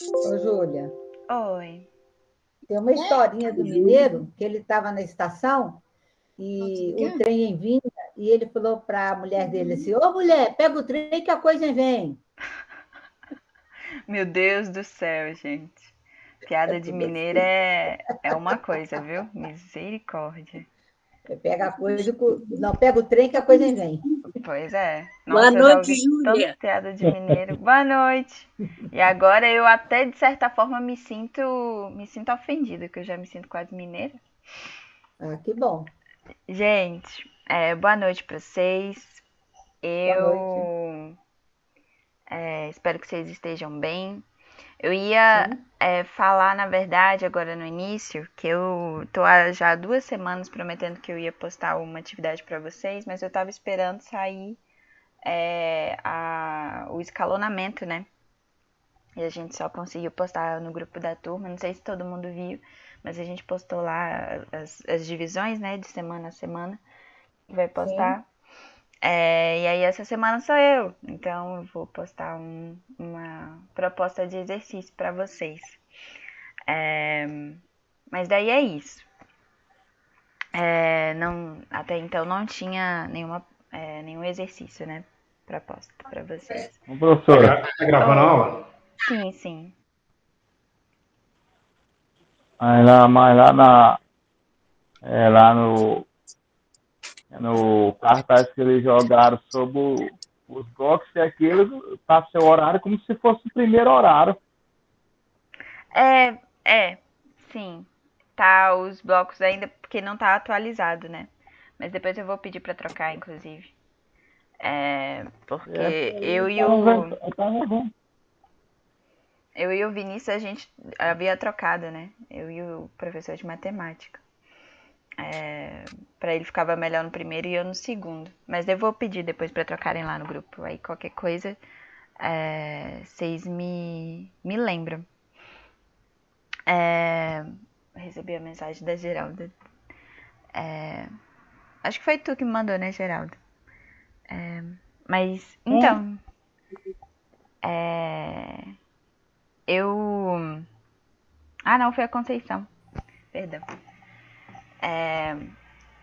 Ô, Júlia, Oi. tem uma historinha do mineiro que ele estava na estação e o trem vinha e ele falou para a mulher dele assim: Ô mulher, pega o trem que a coisa vem. Meu Deus do céu, gente. É Piada de tudo mineira assim. é uma coisa, viu? Misericórdia. Pega a coisa, não, pega o trem que a coisa vem. Pois é. Boa Nossa, eu já noite, ouvi tanta Júlia. piada de mineiro. Boa noite. E agora eu até, de certa forma, me sinto ofendida, que eu já me sinto quase mineira. Ah, que bom. Gente, boa noite pra vocês. Boa noite. Eu espero que vocês estejam bem. Eu ia Sim, falar, na verdade, agora no início, que eu tô há já 2 semanas prometendo que eu ia postar uma atividade para vocês, mas eu tava esperando sair o escalonamento, né? E a gente só conseguiu postar no grupo da turma, não sei se todo mundo viu, mas a gente postou lá as divisões, né, de semana a semana, que vai sim. postar. E aí essa semana sou eu, então eu vou postar uma proposta de exercício para vocês. É, mas daí é isso. Não, até então não tinha nenhum exercício, né? Proposta para vocês. Ô, professora, Tá gravando a Oh, aula? sim, sim. mas lá no cartaz que eles jogaram sobre os blocos e aquilo, tá seu horário como se fosse o primeiro horário. É, sim. Tá os blocos ainda porque não tá atualizado, né? Mas depois eu vou pedir para trocar, inclusive. Essa Porque aí eu e o eu tava vendo. eu e o Vinícius a gente havia trocado, né? Eu e o professor de matemática. Pra ele ficava melhor no primeiro e eu no segundo. Mas eu vou pedir depois pra trocarem lá no grupo. Aí qualquer coisa, vocês me lembram. Recebi a mensagem da Geralda. Acho que foi tu que me mandou, né, Geralda? Mas, É, então, é, eu... Ah, não, foi a Conceição. Perdão.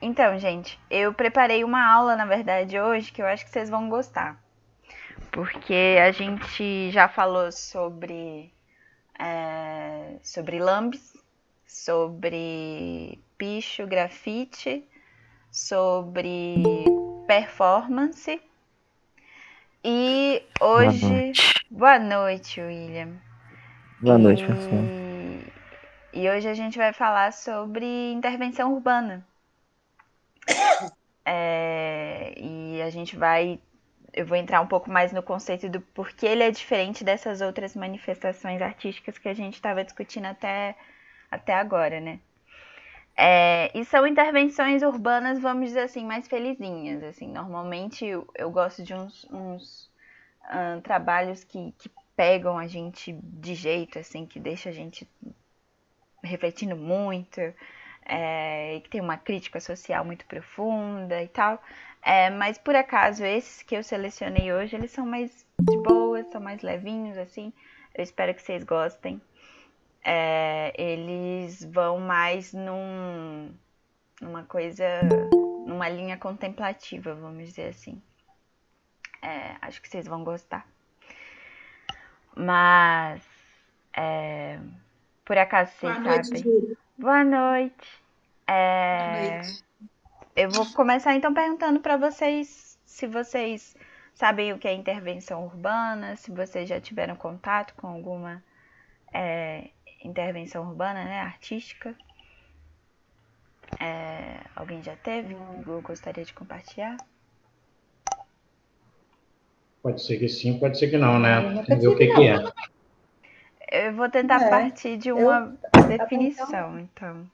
Então, gente, eu preparei uma aula, na verdade, hoje, que eu acho que vocês vão gostar. Porque a gente já falou sobre lambes, sobre picho, grafite, sobre performance. E Boa hoje. noite. Boa noite, William. Boa noite, professor. E hoje a gente vai falar sobre intervenção urbana. E a gente vai. Eu vou entrar um pouco mais no conceito do porquê ele é diferente dessas outras manifestações artísticas que a gente estava discutindo até agora, né? E são intervenções urbanas, vamos dizer assim, mais felizinhas. Assim, normalmente eu gosto de uns trabalhos que pegam a gente de jeito, assim, que deixa a gente refletindo muito, que tem uma crítica social muito profunda e tal. Mas por acaso esses que eu selecionei hoje, eles são mais de boa, são mais levinhos, assim. Eu espero que vocês gostem. Eles vão mais numa coisa, numa linha contemplativa, vamos dizer assim. Acho que vocês vão gostar. Mas, por acaso vocês Boa noite, sabem? Júlia. Boa noite. Boa É, noite. eu vou começar então perguntando para vocês se vocês sabem o que é intervenção urbana, se vocês já tiveram contato com alguma intervenção urbana, né, artística. Alguém já teve? Eu gostaria de compartilhar. Pode ser que sim, pode ser que não, eu né? nunca Vamos ver o tive, que que não. é. Eu vou tentar É, partir de eu uma até então. definição, então.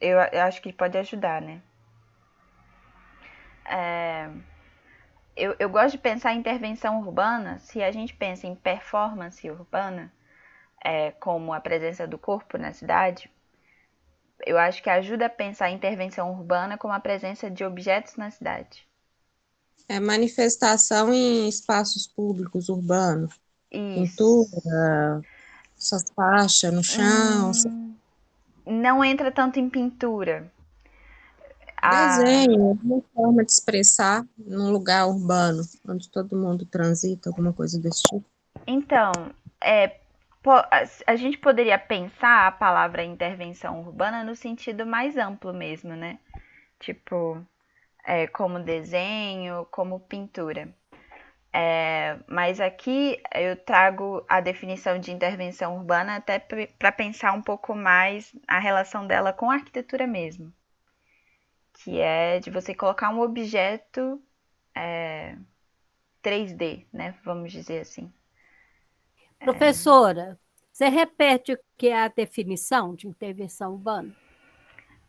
Eu acho que pode ajudar, né? Eu gosto de pensar em intervenção urbana, se a gente pensa em performance urbana, como a presença do corpo na cidade, eu acho que ajuda a pensar a intervenção urbana como a presença de objetos na cidade. É manifestação em espaços públicos urbanos. Isso. Pintura, essas faixas no chão, Não entra tanto em pintura. desenho, uma forma de expressar num lugar urbano, onde todo mundo transita, alguma coisa desse tipo. Então, a gente poderia pensar a palavra intervenção urbana no sentido mais amplo mesmo, né? Tipo, como desenho, como pintura. Mas aqui eu trago a definição de intervenção urbana até para pensar um pouco mais a relação dela com a arquitetura mesmo, que é de você colocar um objeto 3D, né? Vamos dizer assim. Professora, você repete o que é a definição de intervenção urbana?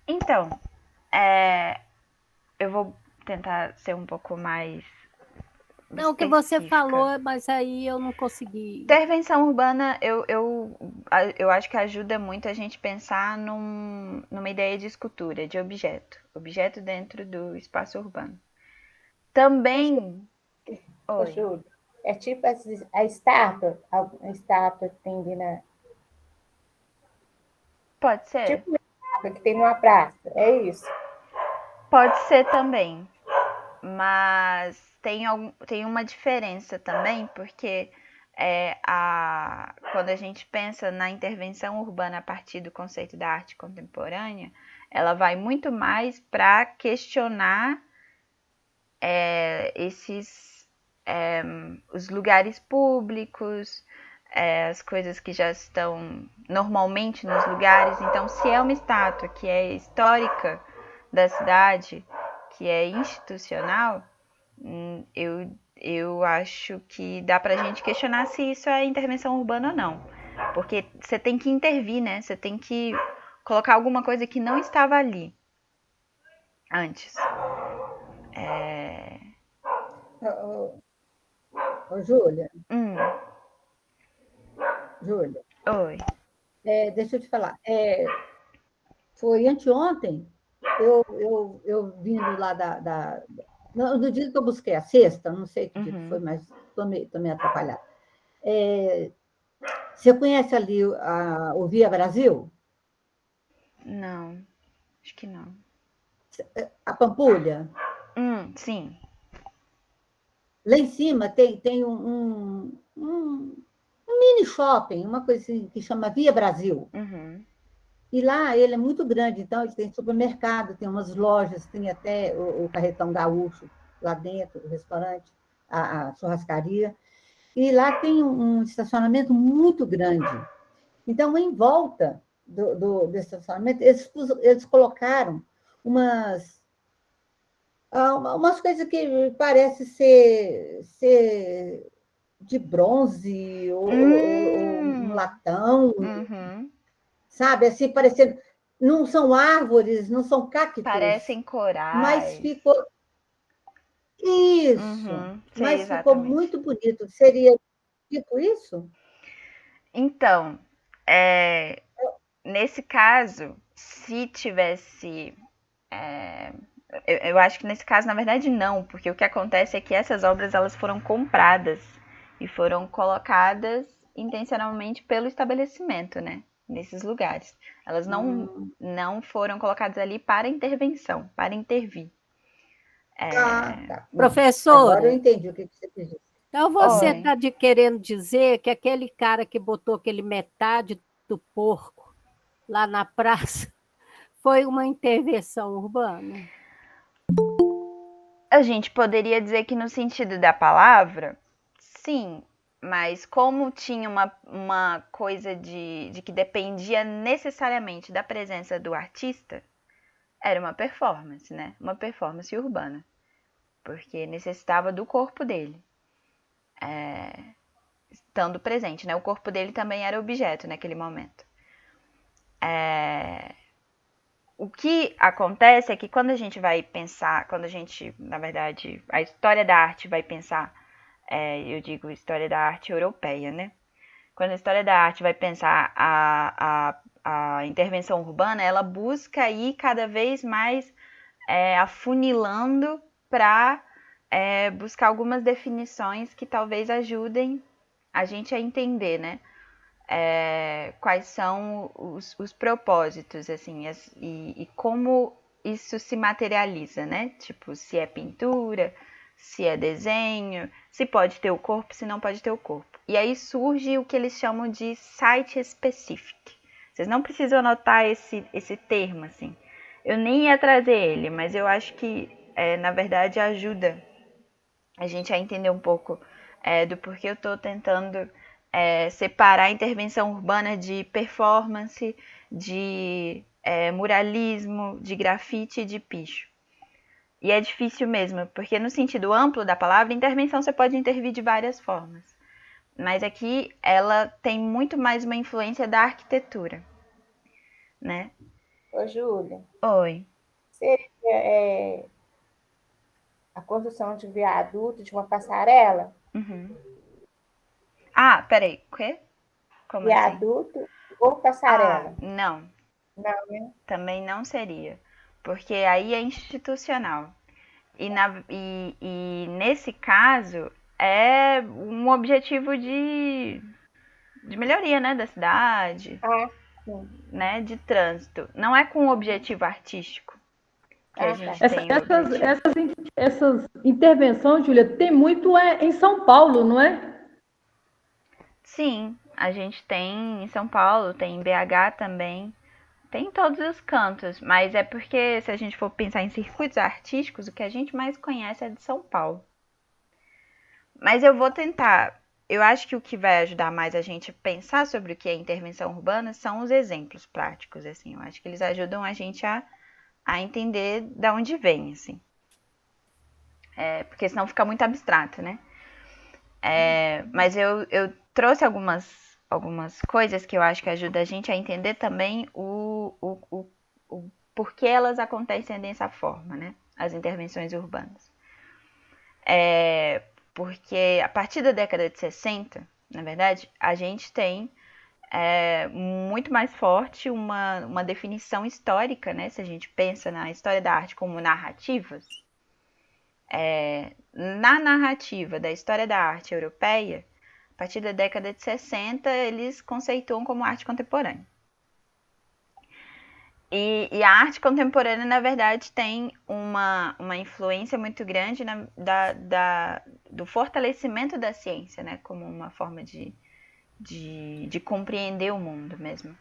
Então, eu vou tentar ser um pouco mais Não, o que você específica. falou, mas aí eu não consegui. Intervenção urbana, eu acho que ajuda muito a gente pensar numa ideia de escultura, de objeto dentro do espaço urbano. Também. Ô, Oi. Júlio, é tipo a estátua que tem ali na. Pode ser? Tipo uma estátua que tem numa praça, é isso. Pode ser também. Mas tem uma diferença também, porque quando a gente pensa na intervenção urbana a partir do conceito da arte contemporânea, ela vai muito mais para questionar os lugares públicos, as coisas que já estão normalmente nos lugares. Então, se é uma estátua que é histórica da cidade, que é institucional, eu acho que dá pra gente questionar se isso é intervenção urbana ou não. Porque você tem que intervir, né? Você tem que colocar alguma coisa que não estava ali antes. Ô, Júlia, Hum, Júlia, oi. deixa eu te falar. Foi anteontem, eu vindo lá no dia que eu busquei a cesta, não sei que dia que foi, mas estou meio atrapalhada. Você conhece ali o Via Brasil? Não, acho que não. A Pampulha? Sim. Lá em cima tem um mini shopping, uma coisa assim, que chama Via Brasil. Uhum. E lá ele é muito grande, então ele tem supermercado, tem umas lojas, tem até o Carretão Gaúcho lá dentro, o restaurante, a churrascaria. E lá tem um estacionamento muito grande. Então, em volta do estacionamento, eles colocaram umas coisas que parecem ser de bronze ou um latão, Uhum. sabe? Assim, parecendo. Não são árvores, não são cactos, Parecem mas corais. ficou. Isso, Sei mas ficou exatamente. muito bonito. Seria tipo isso? Então, nesse caso, se tivesse. Eu acho que nesse caso, na verdade, não, porque o que acontece é que essas obras elas foram compradas e foram colocadas intencionalmente pelo estabelecimento, né? Nesses lugares. Elas não foram colocadas ali para intervenção, para intervir. Tá. Professora, Agora eu entendi o que você quis dizer. então você Oi. está querendo dizer que aquele cara que botou aquele metade do porco lá na praça foi uma intervenção urbana? A gente poderia dizer que no sentido da palavra, sim, mas como tinha uma coisa de que dependia necessariamente da presença do artista, era uma performance, né? Uma performance urbana, porque necessitava do corpo dele, estando presente, né? O corpo dele também era objeto naquele momento. O que acontece é que quando a gente vai pensar, quando a gente, na verdade, a história da arte vai pensar, eu digo história da arte europeia, né? Quando a história da arte vai pensar a intervenção urbana, ela busca ir cada vez mais afunilando para buscar algumas definições que talvez ajudem a gente a entender, né? Quais são os propósitos, assim, e como isso se materializa, né? Tipo, se é pintura, se é desenho, se pode ter o corpo, se não pode ter o corpo. E aí surge o que eles chamam de site specific. Vocês não precisam anotar esse termo, assim. Eu nem ia trazer ele, mas eu acho que, na verdade, ajuda a gente a entender um pouco do porquê eu estou tentando separar a intervenção urbana de performance, de muralismo, de grafite e de picho. E é difícil mesmo, porque no sentido amplo da palavra, intervenção você pode intervir de várias formas. Mas aqui ela tem muito mais uma influência da arquitetura, né? Ô, Júlia, Oi. seria a construção de um viaduto, de uma passarela? Uhum. Ah, peraí, o quê? Como assim? Viaduto ou passarela? Não, Não, né? também não seria, porque aí é institucional. E nesse caso é um objetivo de melhoria, né, da cidade, Ah, sim. né, de trânsito. Não é com um objetivo artístico que a Ah, gente tá. tem o objetivo. Essas intervenções, Júlia, tem muito em São Paulo, não é? Sim, a gente tem em São Paulo, tem em BH também, tem em todos os cantos, mas é porque se a gente for pensar em circuitos artísticos, o que a gente mais conhece é de São Paulo. Mas eu vou tentar. Eu acho que o que vai ajudar mais a gente a pensar sobre o que é intervenção urbana são os exemplos práticos, assim. Eu acho que eles ajudam a gente a entender de onde vem, assim. Porque senão fica muito abstrato, né? Mas eu trouxe algumas coisas que eu acho que ajudam a gente a entender também o porquê elas acontecem dessa forma, né? As intervenções urbanas. Porque a partir da década de 60, na verdade, a gente tem muito mais forte uma definição histórica, né? Se a gente pensa na história da arte como narrativas, na narrativa da história da arte europeia, a partir da década de 60, eles conceituam como arte contemporânea. E a arte contemporânea, na verdade, tem uma influência muito grande do fortalecimento da ciência, né? Como uma forma de compreender o mundo mesmo.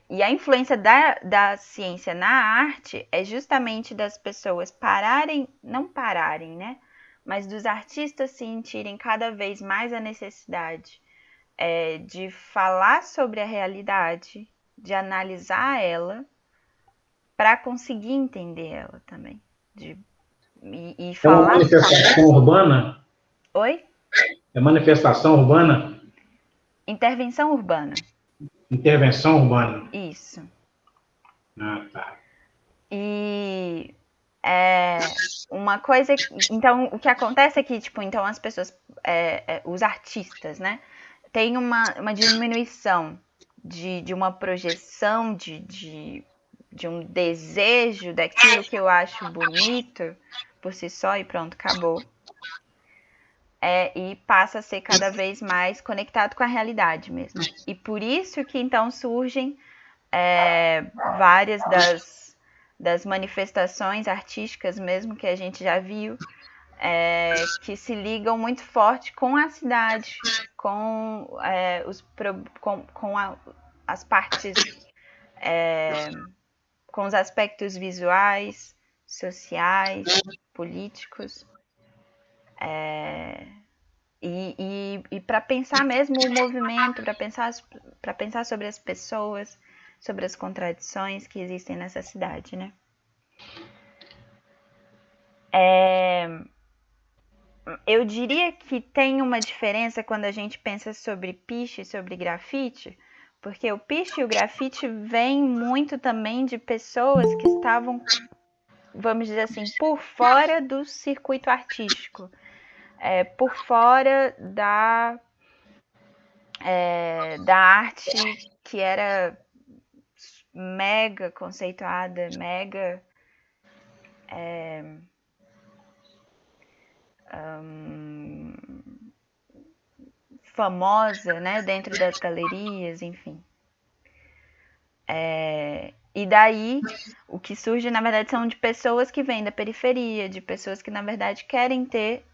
E a influência da ciência na arte é justamente das pessoas não pararem, né? Mas dos artistas sentirem cada vez mais a necessidade de falar sobre a realidade, de analisar ela, para conseguir entender ela também. E É uma falar. manifestação urbana? Oi? É manifestação urbana? Intervenção urbana. Intervenção urbana? Isso. Ah, tá. E uma coisa. Então, o que acontece é que, tipo, então as pessoas, os artistas, né, tem uma diminuição de uma projeção, de um desejo daquilo que eu acho bonito por si só e pronto, acabou. E passa a ser cada vez mais conectado com a realidade mesmo. E por isso que então surgem várias das manifestações artísticas mesmo que a gente já viu, que se ligam muito forte com a cidade, com as partes, com os aspectos visuais, sociais, políticos, e para pensar mesmo o movimento, para pensar sobre as pessoas, sobre as contradições que existem nessa cidade, né? Eu diria que tem uma diferença quando a gente pensa sobre piche e sobre grafite, porque o piche e o grafite vêm muito também de pessoas que estavam, vamos dizer assim, por fora do circuito artístico, por fora da arte que era mega conceituada, mega famosa, né, dentro das galerias, enfim. E daí, o que surge, na verdade, são de pessoas que vêm da periferia, de pessoas que, na verdade, querem ter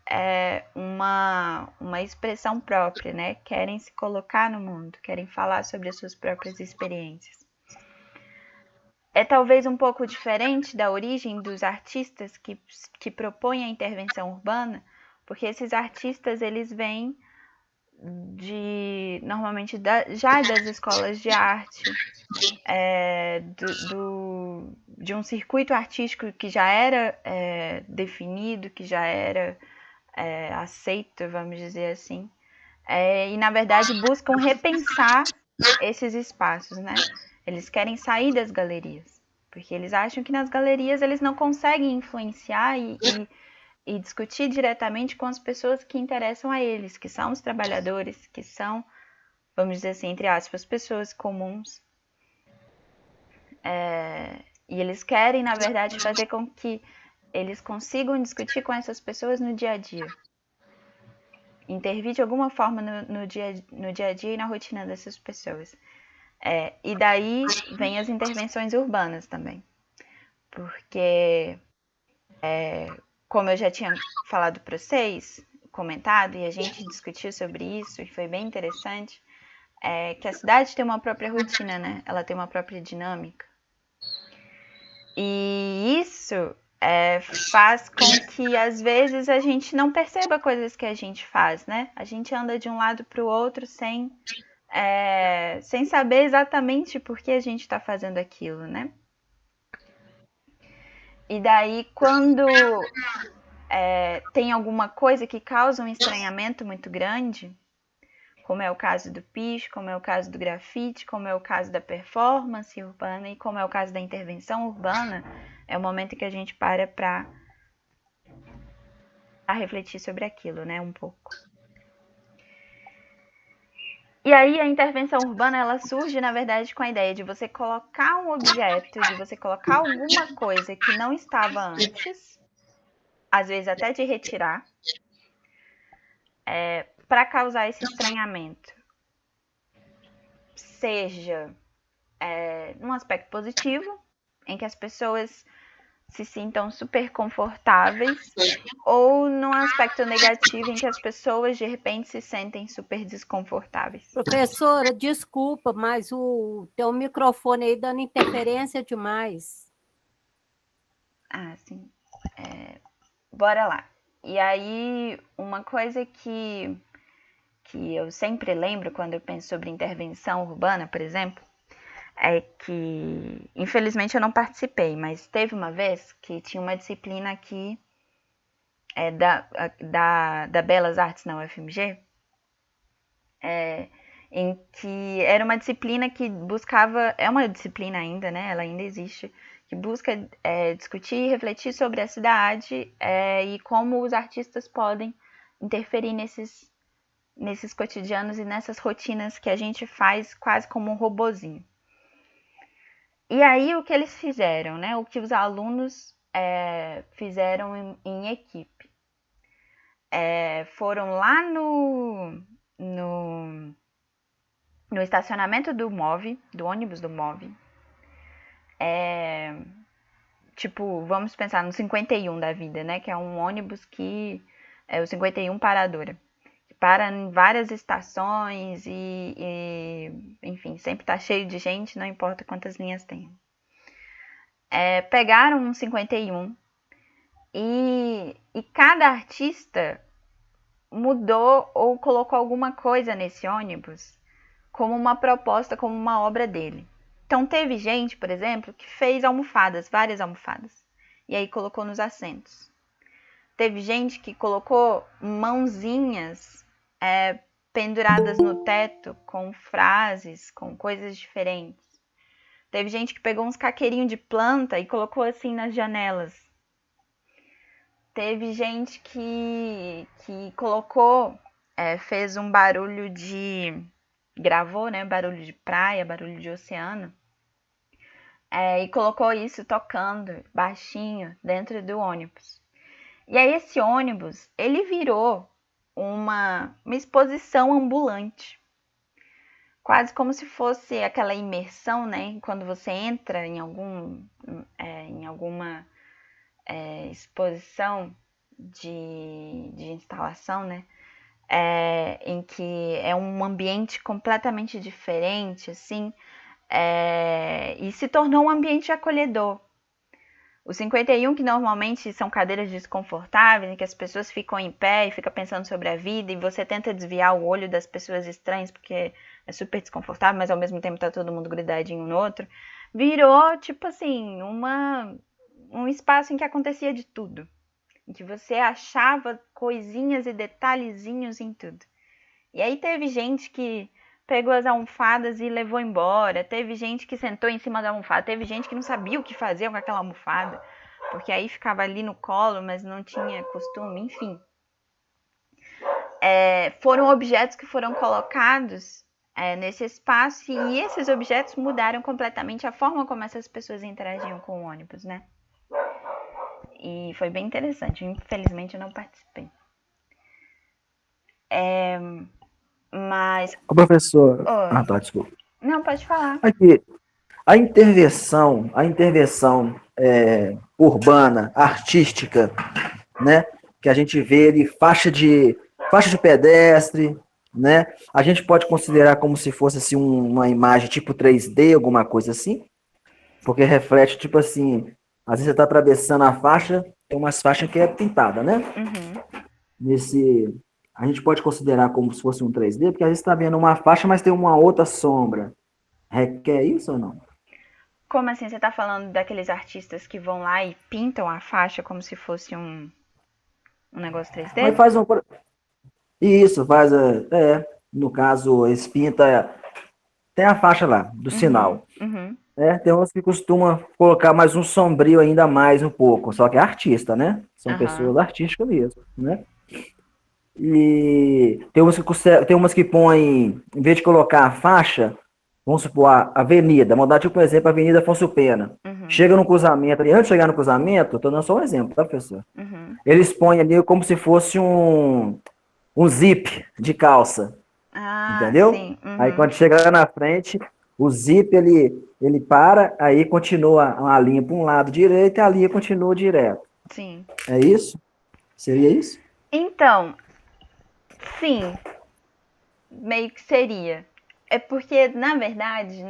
uma expressão própria, né? Querem se colocar no mundo, querem falar sobre as suas próprias experiências. É talvez um pouco diferente da origem dos artistas que propõem a intervenção urbana, porque esses artistas, eles vêm normalmente já das escolas de arte, de um circuito artístico que já era definido, que já era aceito, vamos dizer assim, e na verdade buscam repensar esses espaços, né? Eles querem sair das galerias, porque eles acham que nas galerias eles não conseguem influenciar e discutir diretamente com as pessoas que interessam a eles, que são os trabalhadores, que são, vamos dizer assim, entre aspas, pessoas comuns. E eles querem, na verdade, fazer com que eles consigam discutir com essas pessoas no dia a dia. Intervir de alguma forma no dia a dia e na rotina dessas pessoas. E daí vem as intervenções urbanas também. Porque, como eu já tinha falado para vocês, comentado, e a gente discutiu sobre isso, e foi bem interessante, que a cidade tem uma própria rotina, né? Ela tem uma própria dinâmica. E isso faz com que, às vezes, a gente não perceba coisas que a gente faz, né? A gente anda de um lado para o outro sem saber exatamente por que a gente está fazendo aquilo, né? E daí, quando tem alguma coisa que causa um estranhamento muito grande, como é o caso do picho, como é o caso do grafite, como é o caso da performance urbana e como é o caso da intervenção urbana, é o momento em que a gente para refletir sobre aquilo, né, um pouco. E aí a intervenção urbana, ela surge, na verdade, com a ideia de você colocar um objeto, de você colocar alguma coisa que não estava antes, às vezes até de retirar, para causar esse estranhamento. Seja num aspecto positivo, em que as pessoas se sintam super confortáveis, ou num aspecto negativo, em que as pessoas de repente se sentem super desconfortáveis. Professora, desculpa, mas o teu microfone aí dando interferência demais. Ah, sim. Bora lá. E aí, uma coisa que eu sempre lembro quando eu penso sobre intervenção urbana, por exemplo, é que, infelizmente, eu não participei, mas teve uma vez que tinha uma disciplina aqui da Belas Artes na UFMG, em que era uma disciplina que buscava, é uma disciplina ainda, né? Ela ainda existe, que busca discutir e refletir sobre a cidade e como os artistas podem interferir nesses cotidianos e nessas rotinas que a gente faz quase como um robozinho. E aí o que eles fizeram, né? O que os alunos fizeram em equipe. Foram lá no estacionamento do MOV, do ônibus do MOV. Tipo, vamos pensar no 51 da vida, né? Que é um ônibus que é o 51 paradora. Que para em várias estações enfim, sempre tá cheio de gente, não importa quantas linhas tem. Pegaram um 51 e cada artista mudou ou colocou alguma coisa nesse ônibus como uma proposta, como uma obra dele. Então teve gente, por exemplo, que fez almofadas, várias almofadas, e aí colocou nos assentos. Teve gente que colocou mãozinhas penduradas no teto com frases, com coisas diferentes. Teve gente que pegou uns caqueirinhos de planta e colocou assim nas janelas. Teve gente que colocou, fez um barulho gravou, né, barulho de praia, barulho de oceano, e colocou isso tocando baixinho dentro do ônibus. E aí esse ônibus, ele virou uma exposição ambulante. Quase como se fosse aquela imersão, né? Quando você entra em alguma exposição de instalação, né? Em que é um ambiente completamente diferente, assim, e se tornou um ambiente acolhedor. Os 51, que normalmente são cadeiras desconfortáveis, em que as pessoas ficam em pé e ficam pensando sobre a vida, e você tenta desviar o olho das pessoas estranhas, porque é super desconfortável, mas ao mesmo tempo tá todo mundo grudadinho um no outro, virou, tipo assim, um espaço em que acontecia de tudo. Em que você achava coisinhas e detalhezinhos em tudo. E aí teve gente que pegou as almofadas e levou embora, teve gente que sentou em cima da almofada, teve gente que não sabia o que fazer com aquela almofada, porque aí ficava ali no colo, mas não tinha costume, enfim. Foram objetos que foram colocados nesse espaço, e esses objetos mudaram completamente a forma como essas pessoas interagiam com o ônibus, né? E foi bem interessante. Infelizmente eu não participei. Mas. Ô, professor. Oi. Tá, desculpa. Não, pode falar. Aqui, a intervenção urbana, artística, né? Que a gente vê ali, faixa de pedestre, né? A gente pode considerar como se fosse assim, uma imagem tipo 3D, alguma coisa assim, porque reflete, tipo assim, às vezes você está atravessando a faixa, tem umas faixas que é pintada, né? A gente pode considerar como se fosse um 3D, porque às vezes está vendo uma faixa, mas tem uma outra sombra. Requer isso ou não? Como assim? Você está falando daqueles artistas que vão lá e pintam a faixa como se fosse um negócio 3D? Mas faz isso, faz. No caso, eles pintam. Tem a faixa lá, do sinal. Tem uns que costumam colocar mais um sombrio ainda mais um pouco, só que é artista, né? São pessoas artísticas mesmo, né? E tem umas que põem, em vez de colocar a faixa, vamos supor, a avenida, vamos dar tipo um exemplo, a Avenida Afonso Pena. Chega no cruzamento ali, antes de chegar no cruzamento, estou dando só um exemplo, tá, professor? Eles põem ali como se fosse um zip de calça. Entendeu? Sim. Aí quando chega lá na frente, o zip ele para, aí continua a linha para um lado direito e a linha continua direto. Sim. É isso? Seria isso? Então, sim, meio que seria. É porque, na verdade,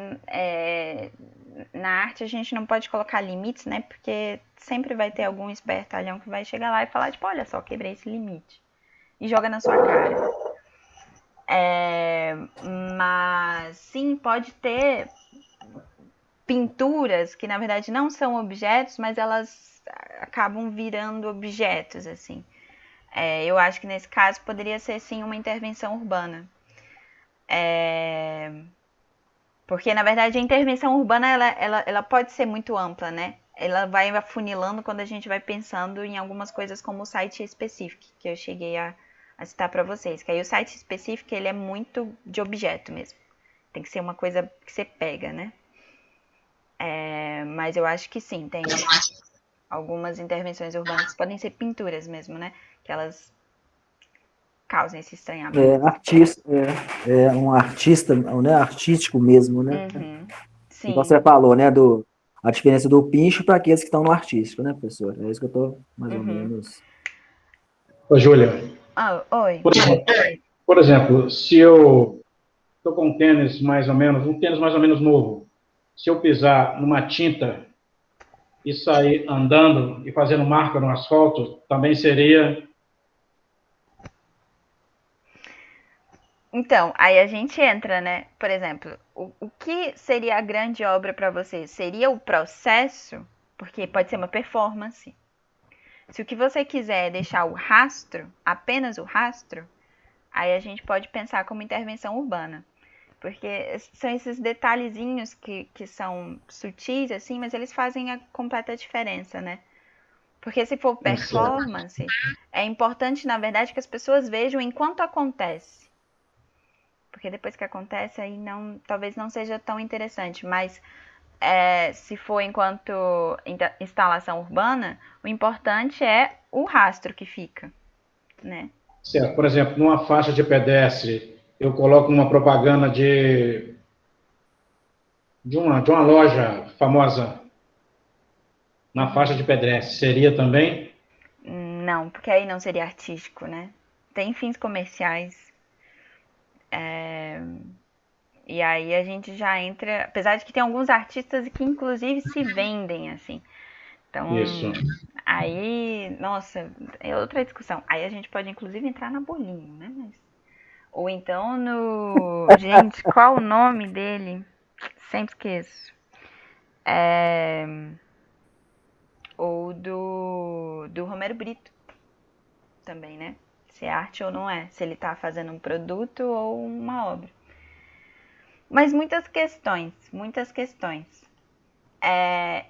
na arte a gente não pode colocar limites, né? Porque sempre vai ter algum espertalhão que vai chegar lá e falar, tipo, olha só, quebrei esse limite. E joga na sua cara. Mas, sim, pode ter pinturas que, na verdade, não são objetos, mas elas acabam virando objetos, assim. Eu acho que, nesse caso, poderia ser, sim, uma intervenção urbana. Porque, na verdade, a intervenção urbana ela pode ser muito ampla, né? Ela vai afunilando quando a gente vai pensando em algumas coisas como o site específico, que eu cheguei a citar para vocês. Que aí o site específico ele é muito de objeto mesmo. Tem que ser uma coisa que você pega, né? Mas eu acho que sim, tem algumas intervenções urbanas que podem ser pinturas mesmo, né? Que elas causam esse estranhamento. Um artista, né? Artístico mesmo, né? Sim. Então você falou, né? A diferença do pincho para aqueles que estão no artístico, né, professor? É isso que eu estou mais ou menos. Ô, Júlia. Oi. Por exemplo, se eu estou com um tênis mais ou menos novo, se eu pisar numa tinta e sair andando e fazendo marca no asfalto, também seria. Então, aí a gente entra, né? Por exemplo, o que seria a grande obra para você? Seria o processo? Porque pode ser uma performance. Se o que você quiser é deixar o rastro, apenas o rastro, aí a gente pode pensar como intervenção urbana. Porque são esses detalhezinhos que são sutis, assim, mas eles fazem a completa diferença, né? Porque se for performance, é importante, na verdade, que as pessoas vejam enquanto acontece. Porque depois que acontece, aí talvez não seja tão interessante. Mas se for enquanto instalação urbana, o importante é o rastro que fica, né? Certo. Por exemplo, numa faixa de pedestre, eu coloco uma propaganda de uma loja famosa na faixa de pedestre. Seria também? Não, porque aí não seria artístico, né? Tem fins comerciais. E aí a gente já entra. Apesar de que tem alguns artistas que inclusive se vendem, assim. Então, Isso. aí, nossa, é outra discussão. Aí a gente pode inclusive entrar na bolinha, né? Ou então no. Gente, qual o nome dele? Sempre esqueço. Ou do Romero Brito também, né? Se é arte ou não é. Se ele tá fazendo um produto ou uma obra. Mas muitas questões, muitas questões.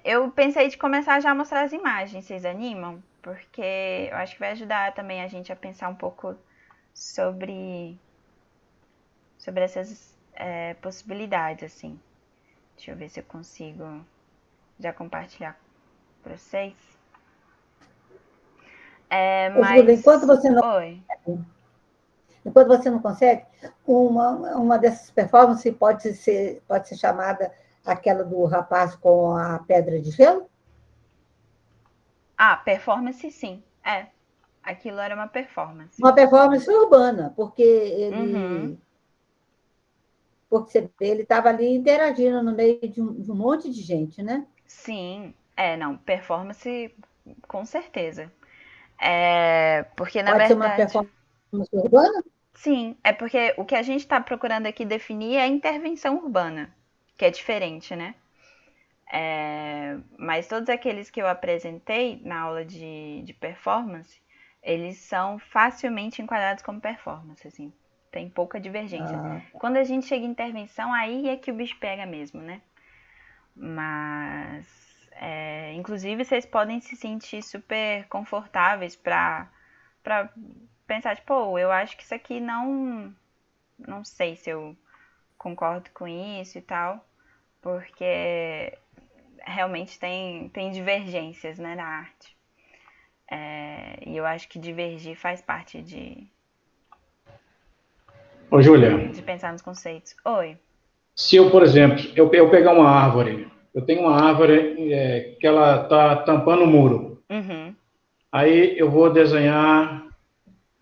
Eu pensei de começar já a mostrar as imagens, vocês animam? Porque eu acho que vai ajudar também a gente a pensar um pouco sobre essas possibilidades, assim. Deixa eu ver se eu consigo já compartilhar para vocês. Júlia, Oi. enquanto você não consegue, uma dessas performances pode ser chamada aquela do rapaz com a pedra de gelo? Ah, performance sim. Aquilo era uma performance. Uma performance urbana, porque Uhum. ele estava ali interagindo no meio de um monte de gente, né? Sim, não, performance com certeza. Porque na Pode ser uma verdade. performance urbana? Sim, é porque o que a gente está procurando aqui definir é intervenção urbana, que é diferente, né? Mas todos aqueles que eu apresentei na aula de performance, eles são facilmente enquadrados como performance, assim. Tem pouca divergência. Quando a gente chega em intervenção, aí é que o bicho pega mesmo, né? Mas, inclusive, vocês podem se sentir super confortáveis para pensar, tipo, eu acho que isso aqui não sei se eu concordo com isso e tal, porque realmente tem divergências, né, na arte. E eu acho que divergir faz parte Ô, Júlia, de pensar nos conceitos. Oi. se eu, por exemplo, eu pegar uma árvore, eu tenho uma árvore que ela está tampando o muro. Uhum. Aí eu vou desenhar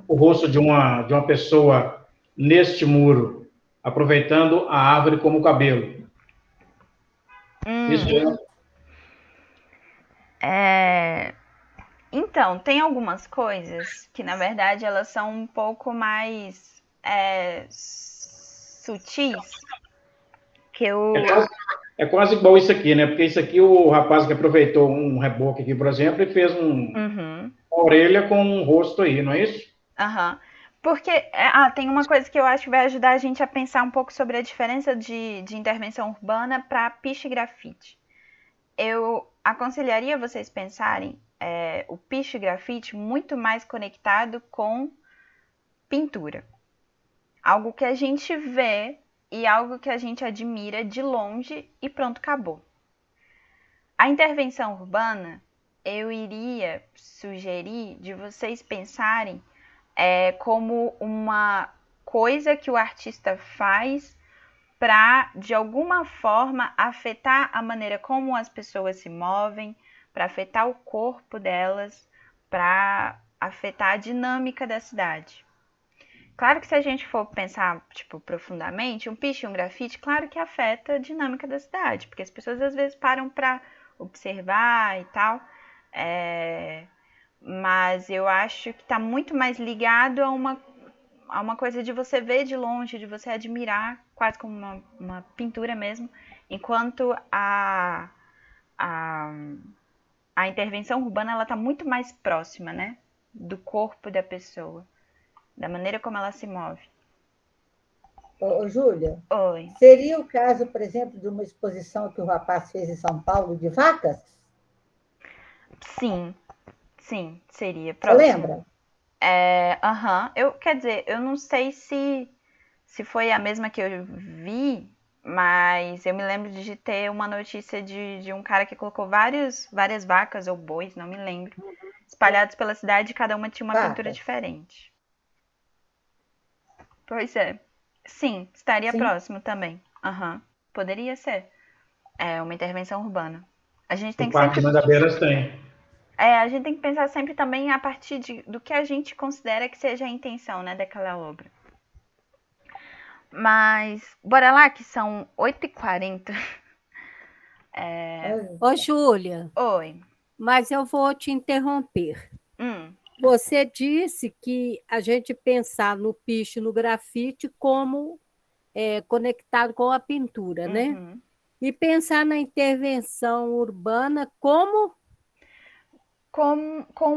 o rosto de uma pessoa neste muro, aproveitando a árvore como cabelo. Isso Então, tem algumas coisas que, na verdade, elas são um pouco mais sutis. Que eu... é quase igual isso aqui, né? Porque isso aqui, o rapaz que aproveitou um reboque aqui, por exemplo, e fez uma orelha com um rosto aí, não é isso? Aham. Porque tem uma coisa que eu acho que vai ajudar a gente a pensar um pouco sobre a diferença de intervenção urbana para piche grafite. Eu aconselharia vocês pensarem o piche grafite muito mais conectado com pintura. Algo que a gente vê e algo que a gente admira de longe e pronto, acabou. A intervenção urbana, eu iria sugerir de vocês pensarem como uma coisa que o artista faz para, de alguma forma, afetar a maneira como as pessoas se movem, para afetar o corpo delas, para afetar a dinâmica da cidade. Claro que se a gente for pensar, tipo, profundamente, um piche e um grafite, claro que afeta a dinâmica da cidade, porque as pessoas às vezes param para observar e tal, mas eu acho que está muito mais ligado a uma coisa de você ver de longe, de você admirar, quase como uma pintura mesmo, enquanto a intervenção urbana ela está muito mais próxima, né, do corpo da pessoa, da maneira como ela se move. Ô, Júlia, Oi. Seria o caso, por exemplo, de uma exposição que o rapaz fez em São Paulo de vacas? Sim, seria. Você lembra? Quer dizer, eu não sei se foi a mesma que eu vi, mas eu me lembro de ter uma notícia de um cara que colocou várias vacas ou bois, não me lembro, espalhados pela cidade e cada uma tinha uma pintura diferente. Pois é. Sim, estaria Sim. próximo também. Aham. Poderia ser. É uma intervenção urbana. A gente tem O que Parque de sempre. Mandabeiras tem. A gente tem que pensar sempre também a partir do que a gente considera que seja a intenção, né, daquela obra. Mas, bora lá, que são 8h40. Ô, Júlia, Oi. mas eu vou te interromper. Hum, Você disse que a gente pensar no piche, no grafite, como conectado com a pintura, né? uhum. E pensar na intervenção urbana como.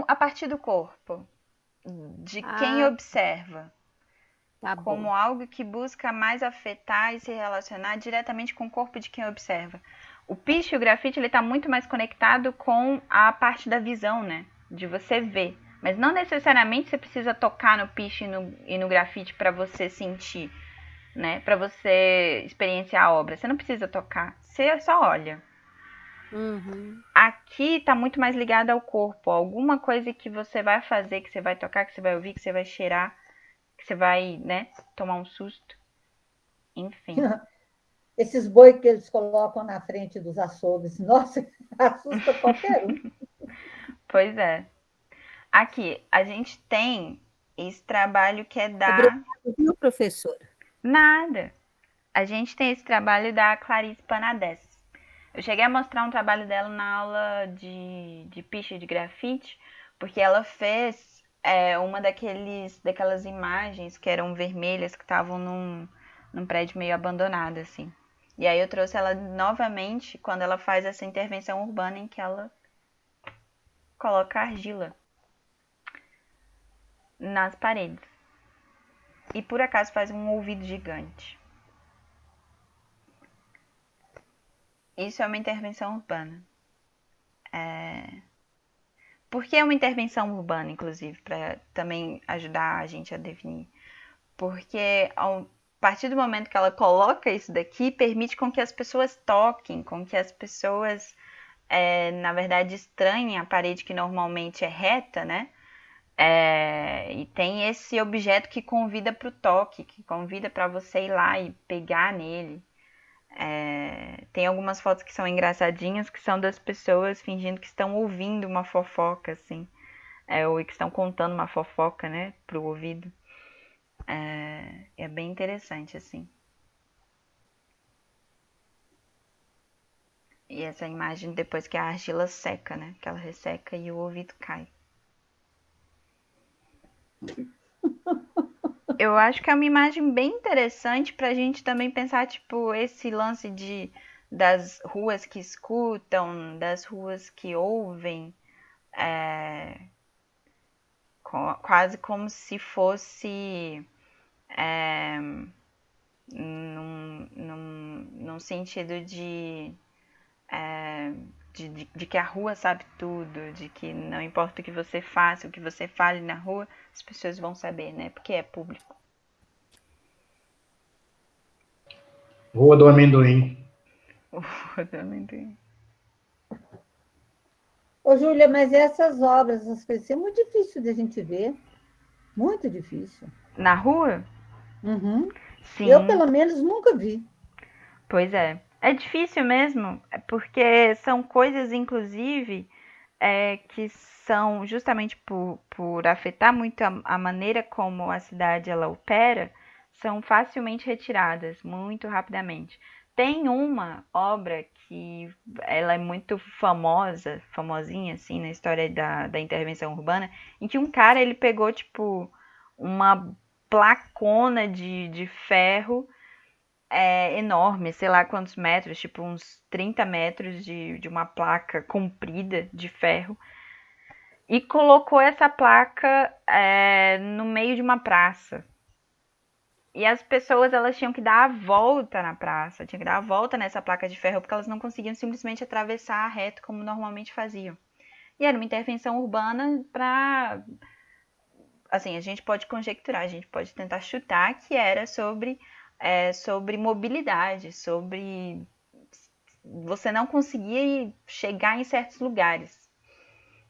A partir do corpo, de quem Ah, observa, tá bom. como algo que busca mais afetar e se relacionar diretamente com o corpo de quem observa. O piche e o grafite, ele está muito mais conectado com a parte da visão, né? De você ver. Mas não necessariamente você precisa tocar no piche e no grafite para você sentir, né? Para você experienciar a obra. Você não precisa tocar, você só olha. Uhum. Aqui está muito mais ligado ao corpo. Alguma coisa que você vai fazer, que você vai tocar, que você vai ouvir, que você vai cheirar, que você vai, né, tomar um susto. Enfim. Esses boi que eles colocam na frente dos açougues, nossa, assusta qualquer um. Pois é. Aqui, a gente tem esse trabalho que é Obrigada, viu, professora? Nada. A gente tem esse trabalho da Clarice Panades. Eu cheguei a mostrar um trabalho dela na aula de piche de grafite, porque ela fez uma daquelas imagens que eram vermelhas, que estavam num prédio meio abandonado, assim. E aí eu trouxe ela novamente quando ela faz essa intervenção urbana em que ela coloca argila nas paredes. E por acaso faz um ouvido gigante. Isso é uma intervenção urbana. Por que é uma intervenção urbana, inclusive, para também ajudar a gente a definir? Porque a partir do momento que ela coloca isso daqui, permite com que as pessoas toquem, com que as pessoas, na verdade, estranhem a parede que normalmente é reta, né? E tem esse objeto que convida para o toque, que convida para você ir lá e pegar nele. Tem algumas fotos que são engraçadinhas, que são das pessoas fingindo que estão ouvindo uma fofoca, assim. Ou que estão contando uma fofoca, né, pro ouvido. É bem interessante, assim. E essa imagem depois que a argila seca, né, que ela resseca e o ouvido cai. Eu acho que é uma imagem bem interessante pra gente também pensar, tipo, esse lance das ruas que escutam, das ruas que ouvem, quase como se fosse num sentido de que a rua sabe tudo, de que não importa o que você faça, o que você fale na rua, as pessoas vão saber, né? Porque é público. Rua do Amendoim. Ô, Júlia, mas essas obras, essas coisas, é muito difícil de a gente ver. Muito difícil. Na rua? Uhum. Sim. Eu, pelo menos, nunca vi. Pois é. É difícil mesmo, porque são coisas, inclusive, que são justamente por afetar muito a maneira como a cidade ela opera, são facilmente retiradas, muito rapidamente. Tem uma obra que ela é muito famosa, famosinha assim, na história da intervenção urbana, em que um cara ele pegou tipo uma placona de ferro enorme, sei lá quantos metros, tipo uns 30 metros de uma placa comprida de ferro, e colocou essa placa no meio de uma praça. E as pessoas elas tinham que dar a volta na praça, tinham que dar a volta nessa placa de ferro, porque elas não conseguiam simplesmente atravessar reto como normalmente faziam. E era uma intervenção urbana para... Assim, a gente pode conjecturar, a gente pode tentar chutar que era sobre mobilidade, sobre você não conseguir chegar em certos lugares.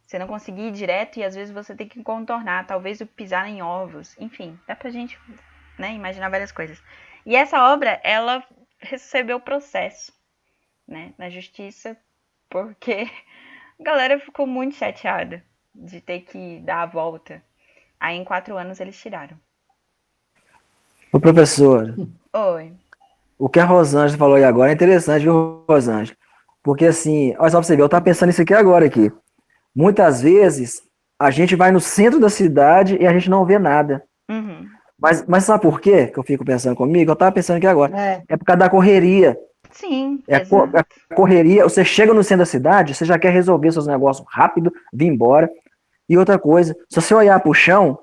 Você não conseguir ir direto e às vezes você tem que contornar, talvez o pisar em ovos. Enfim, dá pra gente né, imaginar várias coisas. E essa obra, ela recebeu processo, né, na justiça, porque a galera ficou muito chateada de ter que dar a volta. Aí em 4 anos eles tiraram. Ô, professor, Oi. o que a Rosângela falou aí agora é interessante, viu, Rosângela? Porque assim, olha só pra você ver, eu tava pensando nisso aqui agora aqui. Muitas vezes a gente vai no centro da cidade e a gente não vê nada. Uhum. Mas sabe por quê que eu fico pensando comigo? Eu tava pensando aqui agora. É. É por causa da correria. Sim, É exato. a correria, você chega no centro da cidade, você já quer resolver seus negócios rápido, vir embora. E outra coisa, se você olhar pro chão,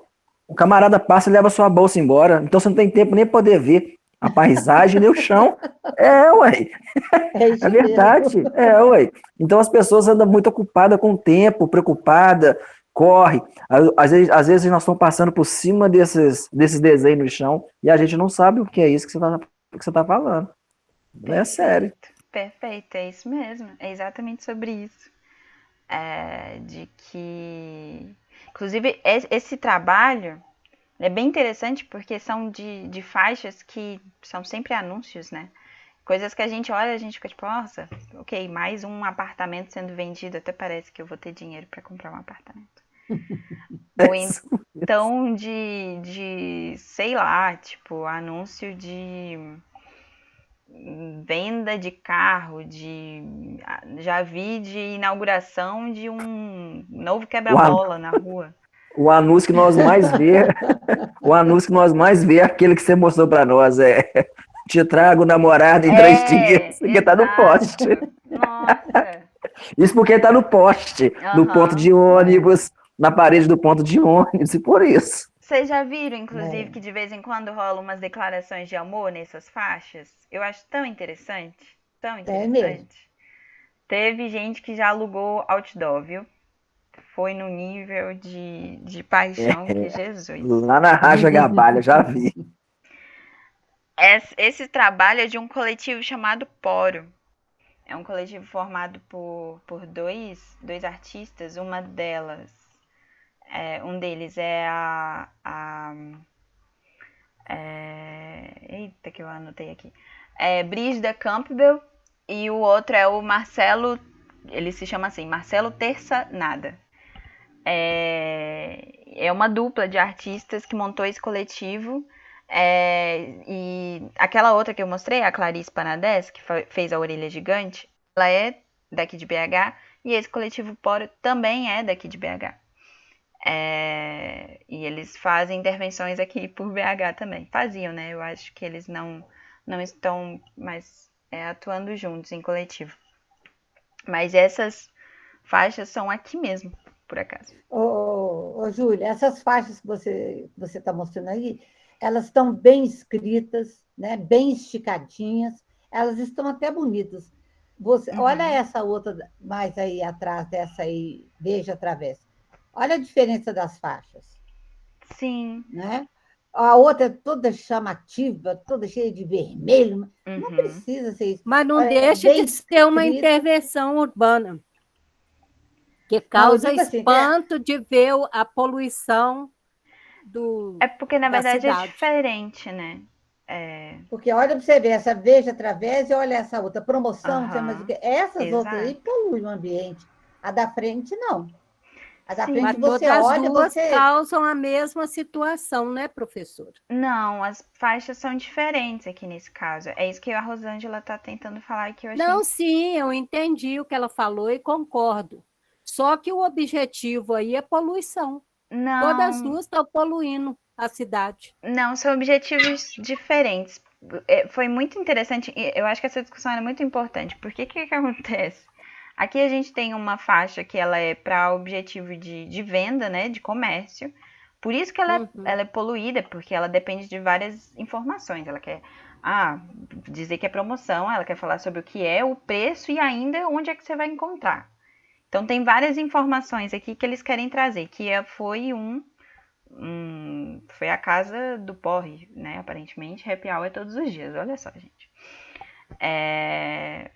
o camarada passa e leva sua bolsa embora. Então você não tem tempo nem poder ver a paisagem nem o chão. Ué. É isso É verdade. mesmo. Ué. Então as pessoas andam muito ocupadas com o tempo, preocupada, corre. Às vezes nós estamos passando por cima desses desenhos no chão e a gente não sabe o que é isso que você tá falando. Não é sério. Perfeito, é isso mesmo. É exatamente sobre isso. De que... Inclusive, esse trabalho é bem interessante porque são de faixas que são sempre anúncios, né? Coisas que a gente olha, a gente fica tipo, nossa, ok, mais um apartamento sendo vendido, até parece que eu vou ter dinheiro para comprar um apartamento. Ou então sei lá, tipo, anúncio de venda de carro, já vi de inauguração de um novo quebra-mola na rua. O anúncio que nós mais vê é aquele que você mostrou para nós, te trago namorado em 3 dias, que tá no poste. Nossa. Isso porque tá no poste, no ponto de ônibus, na parede do ponto de ônibus, e por isso. Vocês já viram, inclusive, que de vez em quando rolam umas declarações de amor nessas faixas? Eu acho tão interessante. Tão interessante. É mesmo. Teve gente que já alugou outdoor, viu? Foi no nível de paixão que Jesus. Lá na Raja Gabalha, já vi. Esse trabalho é de um coletivo chamado Poro. É um coletivo formado por dois artistas. Uma delas, um deles é eita, que eu anotei aqui. Brígida Campbell e o outro é o Marcelo, ele se chama assim, Marcelo Terça Nada. É uma dupla de artistas que montou esse coletivo. E aquela outra que eu mostrei, a Clarice Panadès, que fez a Orelha Gigante, ela é daqui de BH e esse coletivo Poro também é daqui de BH. E eles fazem intervenções aqui por BH também. Faziam, né? Eu acho que eles não estão mais atuando juntos em coletivo. Mas essas faixas são aqui mesmo, por acaso. Ô, Júlia, essas faixas que você está mostrando aí, elas estão bem escritas, né? Bem esticadinhas, elas estão até bonitas. Olha essa outra mais aí atrás dessa aí, Veja Através. Olha a diferença das faixas. Sim. Né? A outra é toda chamativa, toda cheia de vermelho. Não precisa ser isso. Mas não deixa de ser uma intervenção urbana. Que causa espanto assim, de ver a poluição É porque, na verdade, é diferente, né? Porque olha para você ver, essa Veja Através e olha essa outra. Promoção, não sei mais o que. Essas outras aí poluem o ambiente. A da frente, não. A da frente, mas você todas olha, as duas você... causam a mesma situação, né, professora? Não, as faixas são diferentes aqui nesse caso. É isso que a Rosângela está tentando falar que eu achei... Não, sim, eu entendi o que ela falou e concordo. Só que o objetivo aí é poluição. Não. Todas as duas estão poluindo a cidade. Não, são objetivos diferentes. Foi muito interessante, eu acho que essa discussão era muito importante. Porque que acontece? Aqui a gente tem uma faixa que ela é para objetivo de venda, né, de comércio. Por isso que ela é poluída, porque ela depende de várias informações. Ela quer dizer que é promoção, ela quer falar sobre o que é, o preço e ainda onde é que você vai encontrar. Então tem várias informações aqui que eles querem trazer, que foi foi a casa do porre, né, aparentemente. Happy hour é todos os dias, olha só, gente.